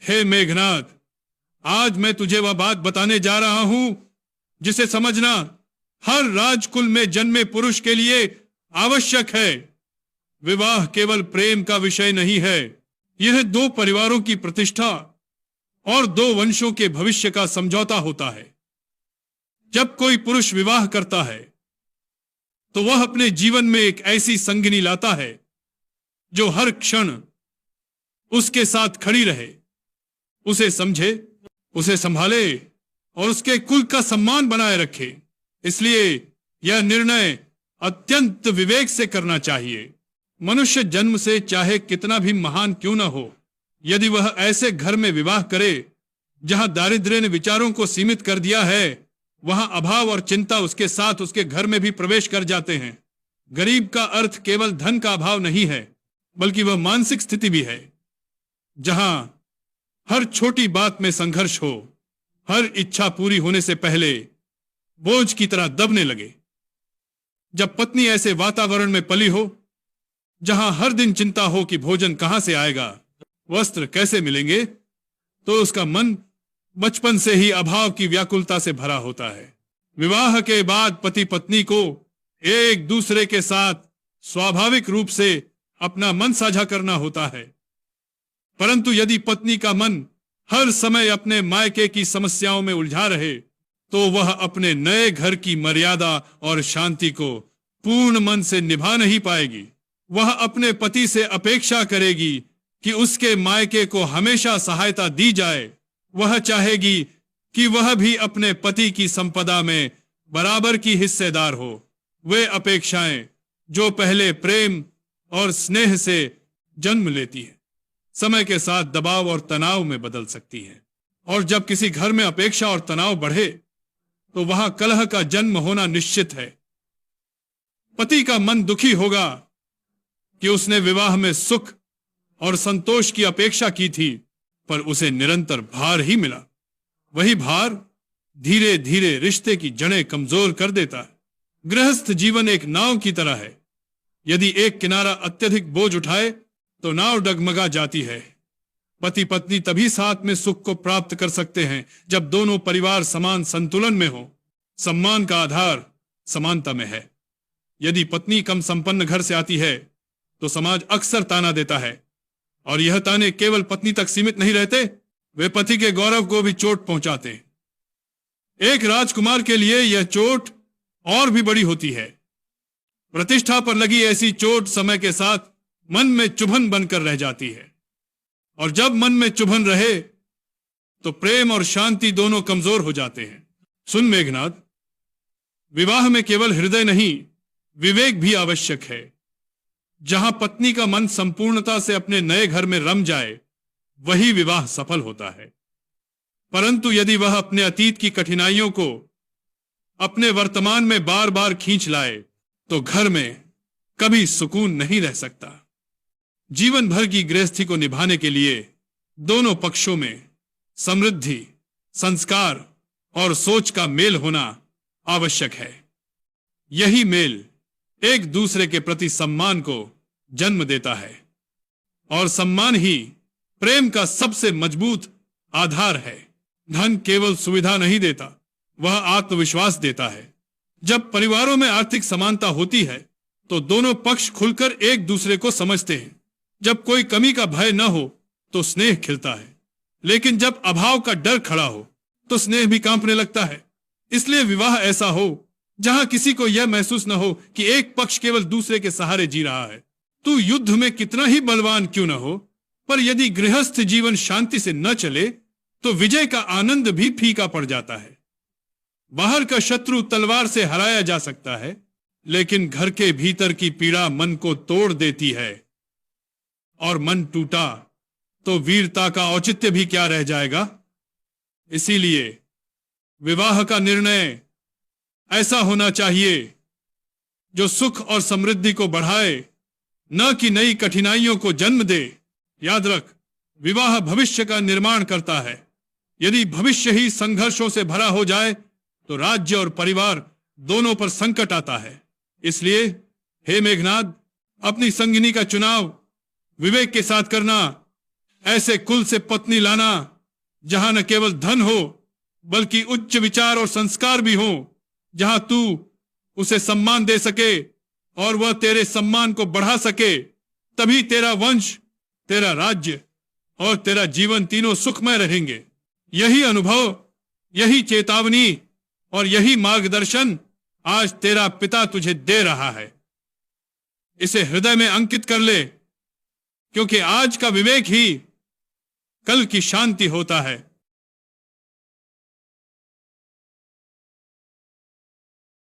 हे मेघनाद, आज मैं तुझे वह बात बताने जा रहा हूं जिसे समझना हर राजकुल में जन्मे पुरुष के लिए आवश्यक है। विवाह केवल प्रेम का विषय नहीं है, यह दो परिवारों की प्रतिष्ठा और दो वंशों के भविष्य का समझौता होता है। जब कोई पुरुष विवाह करता है तो वह अपने जीवन में एक ऐसी संगिनी लाता है जो हर क्षण उसके साथ खड़ी रहे, उसे समझे, उसे संभाले और उसके कुल का सम्मान बनाए रखे। इसलिए यह निर्णय अत्यंत विवेक से करना चाहिए। मनुष्य जन्म से चाहे कितना भी महान क्यों न हो, यदि वह ऐसे घर में विवाह करे जहां दारिद्र्य ने विचारों को सीमित कर दिया है, वहां अभाव और चिंता उसके साथ उसके घर में भी प्रवेश कर जाते हैं। गरीब का अर्थ केवल धन का अभाव नहीं है, बल्कि वह मानसिक स्थिति भी है जहां हर छोटी बात में संघर्ष हो, हर इच्छा पूरी होने से पहले बोझ की तरह दबने लगे। जब पत्नी ऐसे वातावरण में पली हो जहां हर दिन चिंता हो कि भोजन कहां से आएगा, वस्त्र कैसे मिलेंगे, तो उसका मन बचपन से ही अभाव की व्याकुलता से भरा होता है। विवाह के बाद पति पत्नी को एक दूसरे के साथ स्वाभाविक रूप से अपना मन साझा करना होता है, परंतु यदि पत्नी का मन हर समय अपने मायके की समस्याओं में उलझा रहे तो वह अपने नए घर की मर्यादा और शांति को पूर्ण मन से निभा नहीं पाएगी। वह अपने पति से अपेक्षा करेगी कि उसके मायके को हमेशा सहायता दी जाए। वह चाहेगी कि वह भी अपने पति की संपदा में बराबर की हिस्सेदार हो। वे अपेक्षाएं जो पहले प्रेम और स्नेह से जन्म लेती है, समय के साथ दबाव और तनाव में बदल सकती है। और जब किसी घर में अपेक्षा और तनाव बढ़े तो वहां कलह का जन्म होना निश्चित है। पति का मन दुखी होगा कि उसने विवाह में सुख और संतोष की अपेक्षा की थी, पर उसे निरंतर भार ही मिला। वही भार धीरे धीरे रिश्ते की जड़ें कमजोर कर देता है। गृहस्थ जीवन एक नाव की तरह है। यदि एक किनारा अत्यधिक बोझ उठाए तो नाव डगमगा जाती है। पति पत्नी तभी साथ में सुख को प्राप्त कर सकते हैं जब दोनों परिवार समान संतुलन में हो। सम्मान का आधार समानता में है। यदि पत्नी कम संपन्न घर से आती है तो समाज अक्सर ताना देता है, और यह ताने केवल पत्नी तक सीमित नहीं रहते, वे पति के गौरव को भी चोट पहुंचाते। एक राजकुमार के लिए यह चोट और भी बड़ी होती है। प्रतिष्ठा पर लगी ऐसी चोट समय के साथ मन में चुभन बनकर रह जाती है, और जब मन में चुभन रहे तो प्रेम और शांति दोनों कमजोर हो जाते हैं। सुन मेघनाद, विवाह में केवल हृदय नहीं, विवेक भी आवश्यक है। जहां पत्नी का मन संपूर्णता से अपने नए घर में रम जाए, वही विवाह सफल होता है। परंतु यदि वह अपने अतीत की कठिनाइयों को अपने वर्तमान में बार बार खींच लाए तो घर में कभी सुकून नहीं रह सकता। जीवन भर की गृहस्थी को निभाने के लिए दोनों पक्षों में समृद्धि, संस्कार और सोच का मेल होना आवश्यक है। यही मेल एक दूसरे के प्रति सम्मान को जन्म देता है, और सम्मान ही प्रेम का सबसे मजबूत आधार है। धन केवल सुविधा नहीं देता, वह आत्मविश्वास देता है। जब परिवारों में आर्थिक समानता होती है तो दोनों पक्ष खुलकर एक दूसरे को समझते हैं। जब कोई कमी का भय न हो तो स्नेह खिलता है, लेकिन जब अभाव का डर खड़ा हो तो स्नेह भी कांपने लगता है। इसलिए विवाह ऐसा हो जहां किसी को यह महसूस न हो कि एक पक्ष केवल दूसरे के सहारे जी रहा है। तू युद्ध में कितना ही बलवान क्यों न हो, पर यदि गृहस्थ जीवन शांति से न चले तो विजय का आनंद भी फीका पड़ जाता है। बाहर का शत्रु तलवार से हराया जा सकता है, लेकिन घर के भीतर की पीड़ा मन को तोड़ देती है, और मन टूटा तो वीरता का औचित्य भी क्या रह जाएगा। इसीलिए विवाह का निर्णय ऐसा होना चाहिए जो सुख और समृद्धि को बढ़ाए, न कि नई कठिनाइयों को जन्म दे। याद रख, विवाह भविष्य का निर्माण करता है। यदि भविष्य ही संघर्षों से भरा हो जाए तो राज्य और परिवार दोनों पर संकट आता है। इसलिए हे मेघनाद, अपनी संगिनी का चुनाव विवेक के साथ करना। ऐसे कुल से पत्नी लाना जहां न केवल धन हो बल्कि उच्च विचार और संस्कार भी हो, जहां तू उसे सम्मान दे सके और वह तेरे सम्मान को बढ़ा सके, तभी तेरा वंश, तेरा राज्य और तेरा जीवन तीनों सुखमय रहेंगे। यही अनुभव, यही चेतावनी और यही मार्गदर्शन आज तेरा पिता तुझे दे रहा है। इसे हृदय में अंकित कर ले, क्योंकि आज का विवेक ही कल की शांति होता है।